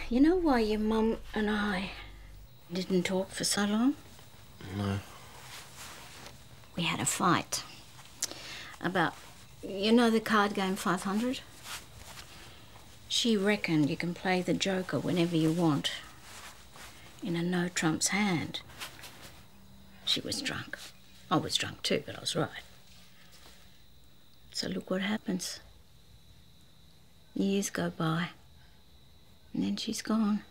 You know why your mum and I didn't talk for so long? No. We had a fight about, you know, the card game 500? She reckoned you can play the Joker whenever you want, in a no trumps hand. She was drunk. I was drunk too, but I was right. So look what happens. Years go by, and then she's gone.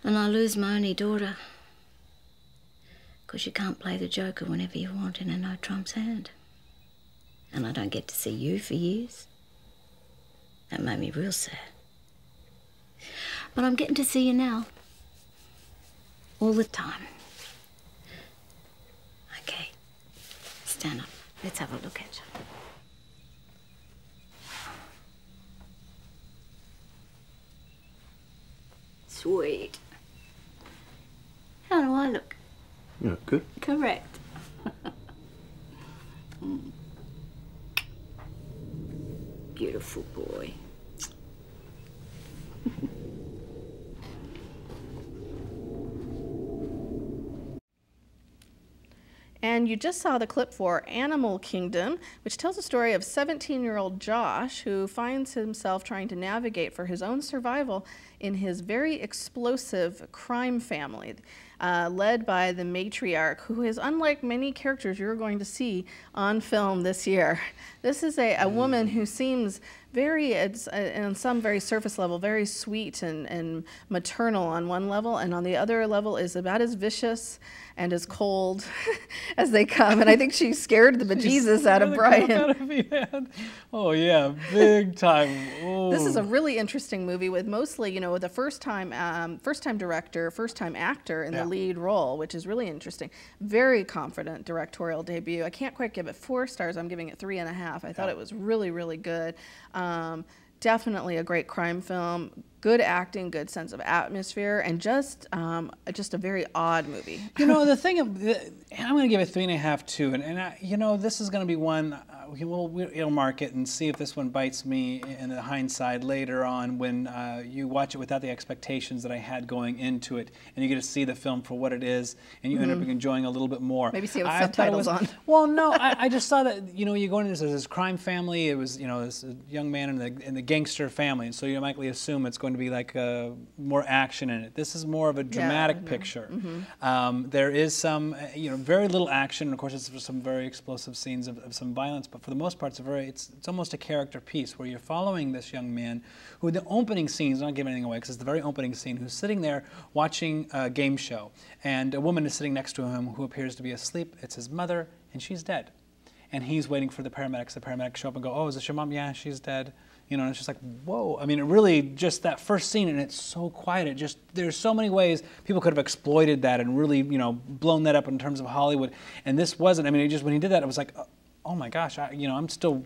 And I lose my only daughter, because you can't play the Joker whenever you want in a no trumps hand. And I don't get to see you for years. That made me real sad. But I'm getting to see you now. All the time. Okay, stand up. Let's have a look at you. Sweet. How do I look? Yeah, good. Correct. Beautiful boy. And you just saw the clip for Animal Kingdom, which tells the story of 17-year-old Josh, who finds himself trying to navigate for his own survival in his very explosive crime family, led by the matriarch, who is unlike many characters you're going to see on film this year. This is a woman who seems very, on some very surface level, very sweet and maternal on one level, and on the other level is about as vicious and as cold as they come. And I think she scared the bejesus out of Bryan. Oh yeah, big time. Ooh. This is a really interesting movie with mostly, you know, the first-time director, first-time actor in the lead role, which is really interesting. Very confident directorial debut. I can't quite give it 4 stars. I'm giving it 3.5. I thought it was really, really good. Definitely a great crime film. Good acting, good sense of atmosphere, and just a very odd movie. You know, the thing, I'm going to give it 3.5 too, and I, you know, this is going to be one we'll earmark it and see if this one bites me in the hindsight later on when you watch it without the expectations that I had going into it, and you get to see the film for what it is, and you end up enjoying a little bit more. Maybe see it with subtitles on. Well, no, I just saw that, you know, you go into this crime family. It was, you know, this young man in the gangster family, and so you automatically assume it's going to be like more action in it. This is more of a dramatic picture. There is some, you know, very little action. Of course, it's some very explosive scenes of some violence, but for the most part, it's almost a character piece where you're following this young man who, the opening scenes, not giving anything away because it's the very opening scene, who's sitting there watching a game show, and a woman is sitting next to him who appears to be asleep. It's his mother, and she's dead. And he's waiting for the paramedics. The paramedics show up and go, "Oh, is this your mom?" "Yeah, she's dead." You know, and it's just like, whoa. I mean, it really, just that first scene, and it's so quiet. It just, there's so many ways people could have exploited that and really, you know, blown that up in terms of Hollywood. And this wasn't. I mean, it just, when he did that, it was like, oh my gosh, you know, I'm still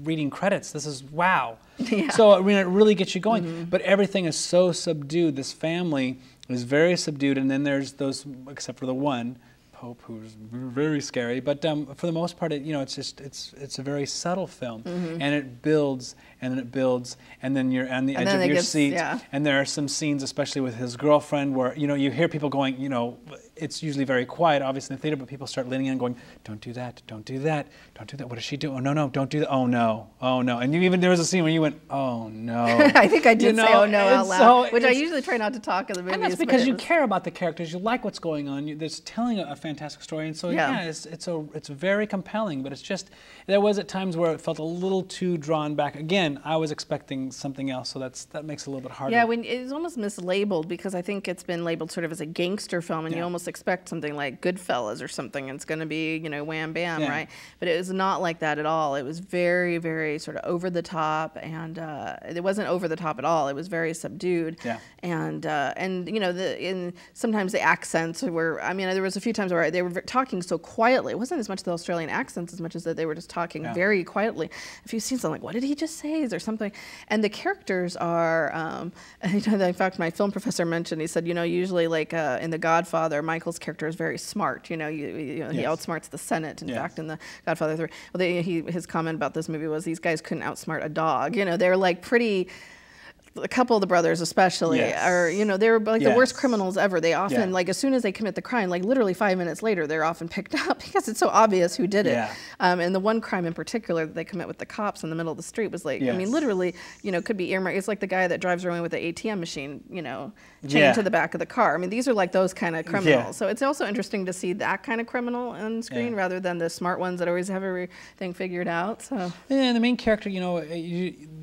reading credits. This is wow. Yeah. So, I mean, it really gets you going. But everything is so subdued. This family is very subdued. And then there's those, except for the one, Pope, who's very scary. But for the most part, you know, it's just, it's a very subtle film. And it builds, and then it builds, and then you're on the edge of your seat. Yeah. And there are some scenes, especially with his girlfriend, where, you know, you hear people going, you know, it's usually very quiet, obviously, in the theater, but people start leaning in and going, "Don't do that, don't do that, don't do that. What does she do? Oh, no, no, don't do that. Oh, no, oh, no." And there was a scene where you went, "Oh, no." I think I did say, "Oh, no," out loud, which I usually try not to talk in the movies. And that's because you care about the characters, you like what's going on, there's telling a fantastic story, and so, yeah, it's very compelling, but it's just, there was at times where it felt a little too drawn back. Again, I was expecting something else, so that makes it a little bit harder. Yeah, when it's almost mislabeled, because I think it's been labeled sort of as a gangster film, and you almost expect something like Goodfellas or something, and it's going to be, you know, wham bam, right? But it was not like that at all. It was very, very sort of over the top, and it wasn't over the top at all. It was very subdued, and you know, sometimes the accents were. I mean, there was a few times where they were talking so quietly. It wasn't as much the Australian accents as much as that they were just talking very quietly. A few scenes, I'm like, what did he just say? Is there something? And the characters are. You know, in fact, my film professor mentioned. He said, you know, usually like in The Godfather, Michael's character is very smart. You know, you know, he outsmarts the Senate. In fact, in The Godfather 3, well, his comment about this movie was these guys couldn't outsmart a dog. You know, they're like pretty a couple of the brothers especially are, you know, they're like the worst criminals ever. They often, like, as soon as they commit the crime, like literally 5 minutes later, they're often picked up because it's so obvious who did it. And the one crime in particular that they commit with the cops in the middle of the street was like, I mean, literally, you know, could be earmarked. It's like the guy that drives around with the ATM machine, you know, chained to the back of the car. I mean, these are like those kind of criminals. So it's also interesting to see that kind of criminal on screen rather than the smart ones that always have everything figured out. So and the main character, you know,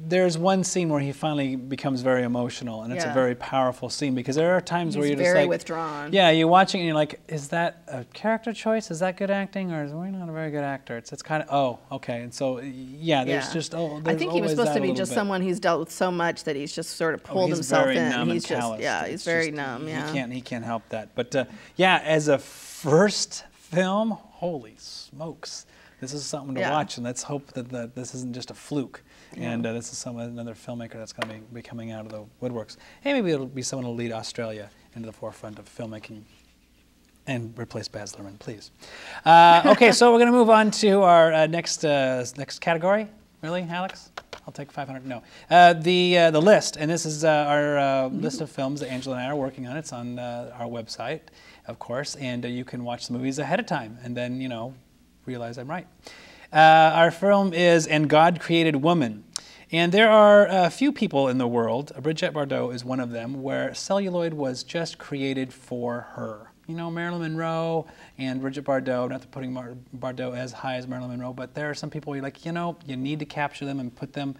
there's one scene where he finally becomes very emotional, and it's a very powerful scene because there are times where you're just very like, withdrawn. Yeah, you're watching and you're like, is that a character choice? Is that good acting, or is we not a very good actor? It's kind of okay, and so there's just there's I think he was supposed to be just someone who's dealt with so much that he's just sort of pulled himself in. He's just he's very numb. He can't help that. But as a first film, holy smokes, this is something to watch, and let's hope that this isn't just a fluke. And this is another filmmaker that's going to be coming out of the woodworks. Hey, maybe it'll be someone who'll lead Australia into the forefront of filmmaking and replace Baz Luhrmann, please. Okay, so we're going to move on to our next category. Really, Alex? I'll take 500. No, the list, and this is our list of films that Angela and I are working on. It's on our website, of course, and you can watch the movies ahead of time, and then realize I'm right. Our film is And God Created Woman. And there are a few people in the world, Brigitte Bardot is one of them, where celluloid was just created for her. You know, Marilyn Monroe and Brigitte Bardot, not putting Bardot as high as Marilyn Monroe, but there are some people where you're like, you need to capture them and put them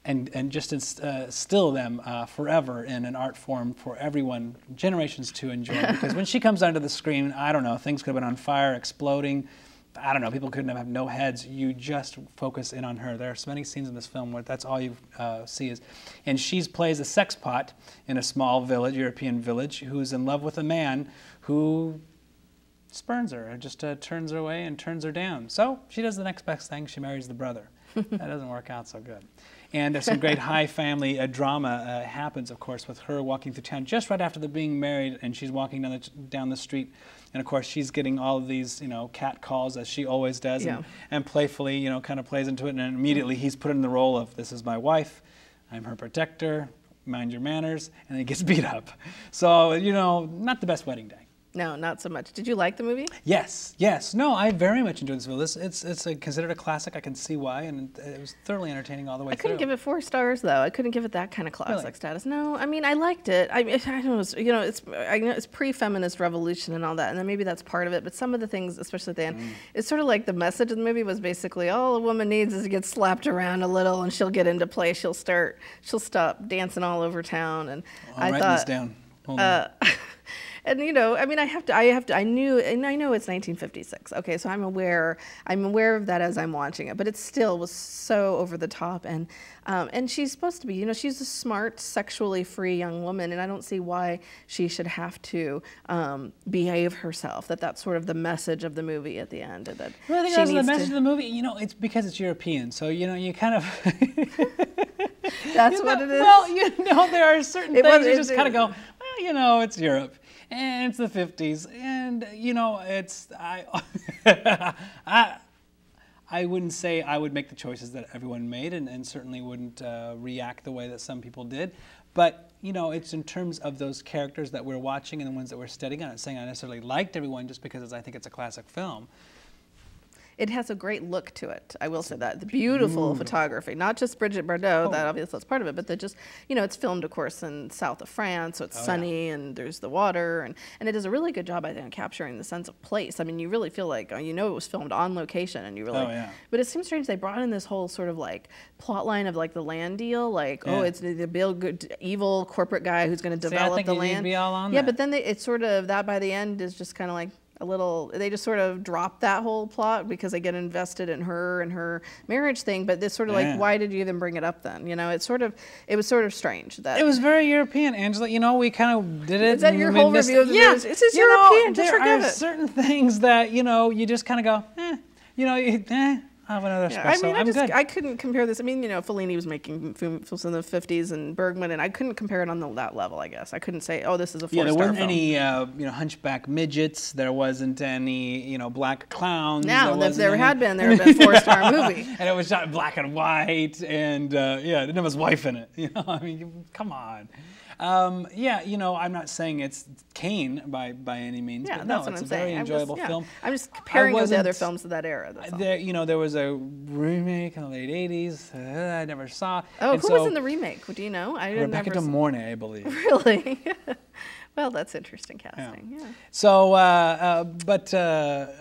and just instill them forever in an art form for everyone, generations to enjoy. Because when she comes onto the screen, I don't know, things could have been on fire, exploding. I don't know, people couldn't have no heads. You just focus in on her. There are so many scenes in this film where that's all you see is. And she plays a sex pot in a small village, European village, who's in love with a man who spurns her, or just turns her away and turns her down. So she does the next best thing, she marries the brother. That doesn't work out so good. And some great high family drama happens, of course, with her walking through town just right after they're being married, and she's walking down the street. And of course, she's getting all of these, cat calls, as she always does, and playfully, kind of plays into it. And immediately he's put in the role of, this is my wife, I'm her protector, mind your manners, and he gets beat up. So, not the best wedding day. No, not so much. Did you like the movie? Yes. No, I very much enjoyed this movie. It's considered a classic. I can see why, and it was thoroughly entertaining all the way through. I couldn't give it 4 stars though. I couldn't give it that kind of classic status. No, I mean I liked it. I know it's pre-feminist revolution and all that, and then maybe that's part of it. But some of the things, especially at the end, it's sort of like the message of the movie was basically all a woman needs is to get slapped around a little, and she'll get into play. She'll stop dancing all over town. And I'm writing this down. Hold on. And I mean, I know it's 1956. Okay, so I'm aware of that as I'm watching it, but it still was so over the top, and she's supposed to be, she's a smart, sexually free young woman, and I don't see why she should have to behave herself. That's sort of the message of the movie at the end. That well, I think that's the message of the movie. It's because it's European, so you kind of. That's what it is. Well, there are certain things you just kind of go, well, it's Europe. And it's the 50s, and I wouldn't say I would make the choices that everyone made, and certainly wouldn't react the way that some people did. But it's in terms of those characters that we're watching and the ones that we're studying. I'm not saying I necessarily liked everyone just because I think it's a classic film. It has a great look to it. I will say that. The beautiful photography, not just Brigitte Bardot, that obviously that's part of it, but it's filmed, of course, in south of France, so it's sunny and there's the water, and it does a really good job, I think, of capturing the sense of place. I mean, you really feel like, it was filmed on location, and you really, but it seems strange they brought in this whole sort of like plot line of like the land deal, it's the good, evil corporate guy who's going to develop the land. Be all on that. But then it's sort of that by the end is just kind of like, they just sort of drop that whole plot because they get invested in her and her marriage thing, but this sort of like, why did you even bring it up then? It was sort of strange. That it was very European, Angela. We kind of did it. Is that your whole review of the news? This is European, just forget it. There are certain things that, you just kind of go, have another Yeah, I espresso. mean, I'm good. I couldn't compare this. I mean, Fellini was making films in the 50s and Bergman, and I couldn't compare it on that level, I guess. I couldn't say, oh, this is a four-star there weren't film. any, hunchback midgets. There wasn't any, black clowns. Now, if there had been, there would have been a four-star movie. And it was shot in black and white, and it didn't have his wife in it. I mean, come on. I'm not saying it's Kane by any means, Yeah, but that's no, what it's I'm a very saying. enjoyable film. I'm just comparing it with the other wasn't- films of that era. That's all. There was a remake in the late '80s I never saw. Oh, and who so, was in the remake? Do you know? I didn't Rebecca De Mornay, I believe. Really? Well, that's interesting casting. Yeah. So,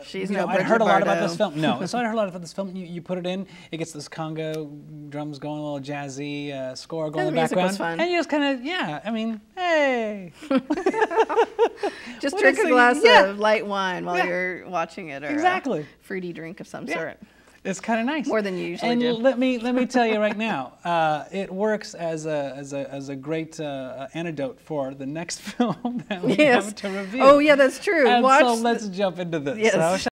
She's I'd no Bridget heard a lot about Bardot. this film. No, so I heard a lot about this film. You put it in, it gets this conga drums going, a little jazzy score going in the the music background, was fun. and you just kind of, hey. Just What drink is a it? glass Yeah. of light wine while Yeah. you're watching it, or Exactly. a fruity drink of some Yeah. sort. It's kind of nice. More than you usually and do. let me tell you right now, it works as a great antidote for the next film that we Yes. have to review. Oh, yeah, that's true. And Watch so the- let's jump into this. Yes. So